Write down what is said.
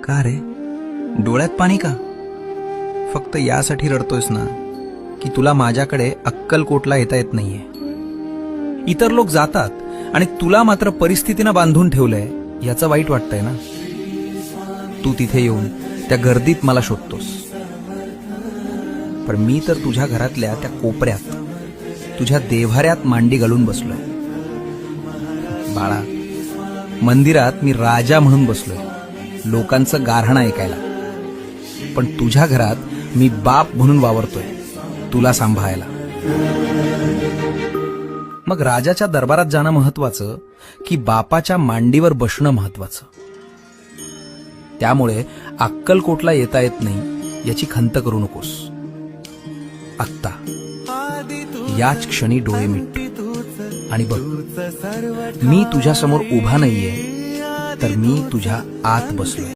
का रे, डोळ्यात पाणी का? फक्त यासाठी रडतोयस ना की तुला माझ्याकडे अक्कलकोटला येता येत नाहीये. इतर लोक जातात आणि तुला मात्र परिस्थितीनं बांधून ठेवलंय याचं वाईट वाटतंय ना. तू तिथे येऊन त्या गर्दीत मला शोधतोस, पण मी तर तुझ्या घरातल्या त्या कोपऱ्यात तुझ्या देव्हाऱ्यात मांडी घालून बसलोय. बाळा, मंदिरात मी राजा म्हणून बसलोय, लोकांचं गाऱ्हाणं ऐकायला, पण तुझ्या घरात मी बाप म्हणून वावरतोय, तुला सांभाळायला. मग राजाच्या दरबारात जाणं महत्वाचं की बापाच्या मांडीवर बसणं महत्वाचं? त्यामुळे अक्कलकोटला येता येत नाही याची खंत करू नकोस. आत्ता याच क्षणी डोळे मिट आणि बघ, मी तुझ्या समोर उभा नाहीये, तर मी तुझ्या आत बसलोय.